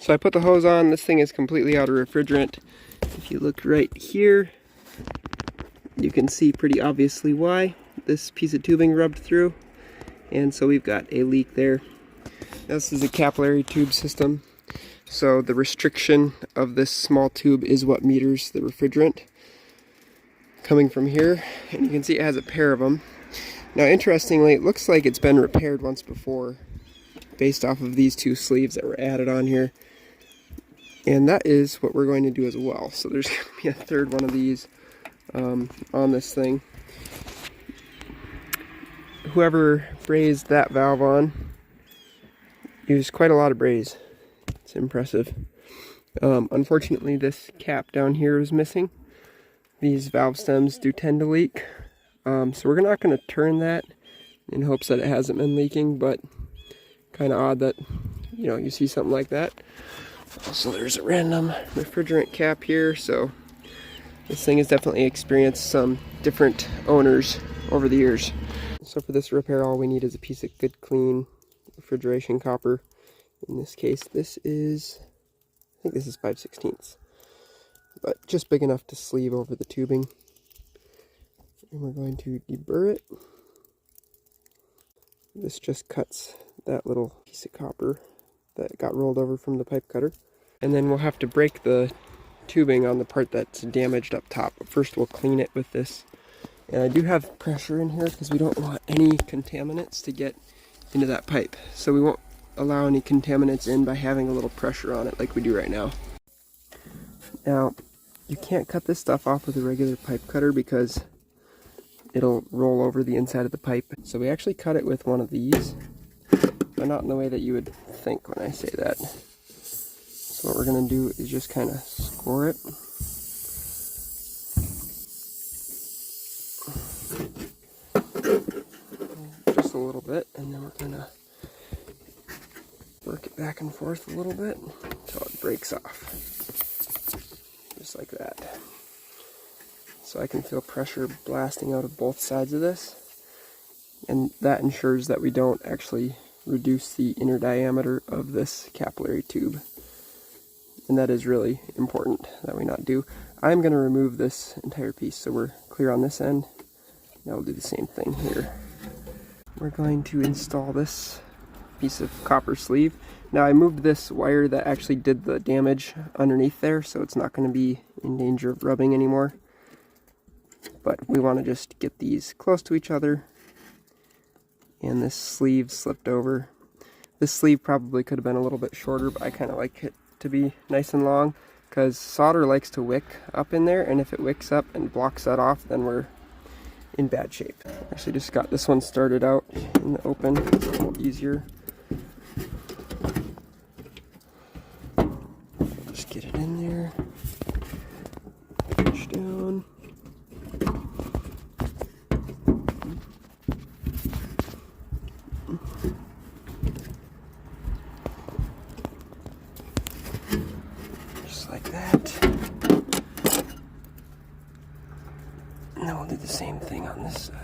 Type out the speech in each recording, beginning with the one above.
So I put the hose on. This thing is completely out of refrigerant. If you look right here, you can see pretty obviously why. This piece of tubing rubbed through, and so we've got a leak there. This is a capillary tube system, so the restriction of this small tube is what meters the refrigerant coming from here, and you can see it has a pair of them. Now interestingly, it looks like it's been repaired once before based off of these two sleeves that were added on here, and that is what we're going to do as well. So there's going to be a third one of these on this thing. Whoever brazed that valve on used quite a lot of braze. It's impressive. Unfortunately, this cap down here is missing. These valve stems do tend to leak, so we're not going to turn that in hopes that it hasn't been leaking, but kind of odd that, you know, you see something like that. So there's a random refrigerant cap here, so this thing has definitely experienced some different owners over the years. So for this repair, all we need is a piece of good clean refrigeration copper. In this case, this is, I think this is 5/16, but just big enough to sleeve over the tubing. And we're going to deburr it. This just cuts that little piece of copper that got rolled over from the pipe cutter. And then we'll have to break the tubing on the part that's damaged up top. But first we'll clean it with this. And I do have pressure in here because we don't want any contaminants to get into that pipe. So we won't allow any contaminants in by having a little pressure on it like we do right now. Now, you can't cut this stuff off with a regular pipe cutter because it'll roll over the inside of the pipe. So we actually cut it with one of these, but not in the way that you would think when I say that. So what we're going to do is just kind of score it. Just a little bit, and then we're going to work it back and forth a little bit until it breaks off. Just like that. So I can feel pressure blasting out of both sides of this, and that ensures that we don't actually reduce the inner diameter of this capillary tube. And that is really important that we not do. I'm going to remove this entire piece so we're clear on this end. Now we'll do the same thing here. We're going to install this piece of copper sleeve. Now I moved this wire that actually did the damage underneath there, so it's not going to be in danger of rubbing anymore. But we want to just get these close to each other. And this sleeve slipped over. This sleeve probably could have been a little bit shorter, but I kind of like it to be nice and long because solder likes to wick up in there, and if it wicks up and blocks that off, then we're in bad shape. Actually just got this one started out in the open. It's a little easier. Just get it in there. Push down. Just like that. And then we'll do the same thing on this side.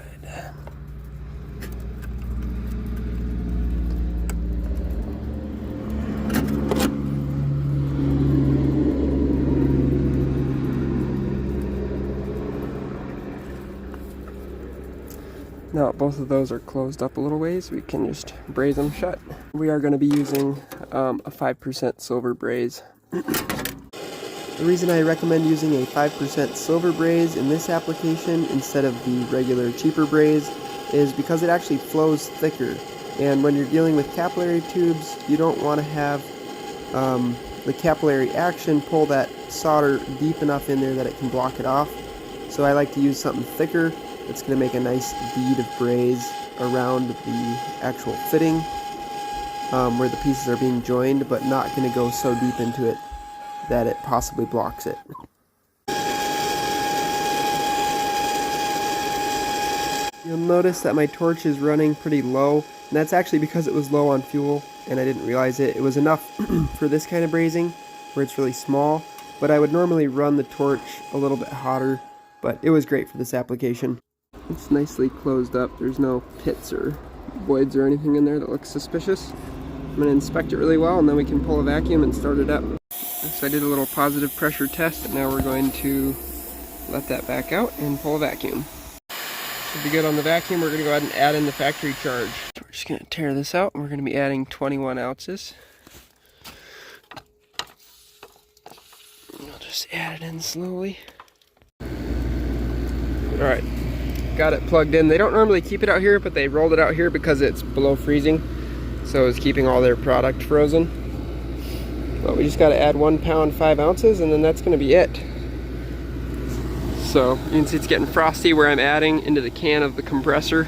Now both of those are closed up a little ways, we can just braze them shut. We are going to be using a 5% silver braze. The reason I recommend using a 5% silver braze in this application instead of the regular cheaper braze is because it actually flows thicker. And when you're dealing with capillary tubes, you don't want to have the capillary action pull that solder deep enough in there that it can block it off. So I like to use something thicker that's going to make a nice bead of braze around the actual fitting where the pieces are being joined, but not going to go so deep into it that it possibly blocks it. You'll notice that my torch is running pretty low, and that's actually because it was low on fuel and I didn't realize it. It was enough for this kind of brazing where it's really small, but I would normally run the torch a little bit hotter, but it was great for this application. It's nicely closed up. There's no pits or voids or anything in there that looks suspicious. going to inspect it really well, and then we can pull a vacuum and start it up. So I did a little positive pressure test, and now we're going to let that back out and pull a vacuum. Should be good on the vacuum. We're going to go ahead and add in the factory charge. So we're just going to tear this out, and we're going to be adding 21 ounces. I'll just add it in slowly. Alright, got it plugged in. They don't normally keep it out here, but they rolled it out here because it's below freezing, so it's keeping all their product frozen. But we just got to add 1 pound 5 ounces, and then that's going to be it. So you can see it's getting frosty where I'm adding into the can of the compressor,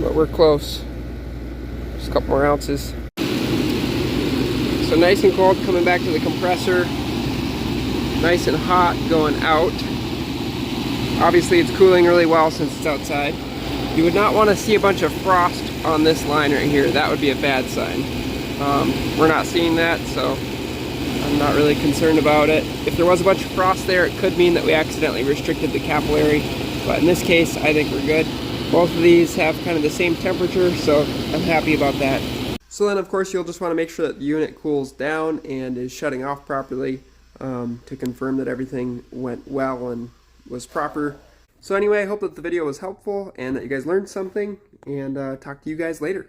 but we're close. Just a couple more ounces. So nice and cold coming back to the compressor, nice and hot going out. Obviously it's cooling really well since it's outside. You would not want to see a bunch of frost on this line right here. That would be a bad sign. We're not seeing that, so I'm not really concerned about it. If there was a bunch of frost there, it could mean that we accidentally restricted the capillary, but in this case I think we're good. Both of these have kind of the same temperature, so I'm happy about that. So then of course you'll just want to make sure that the unit cools down and is shutting off properly to confirm that everything went well and was proper. So anyway, I hope that the video was helpful and that you guys learned something, and talk to you guys later.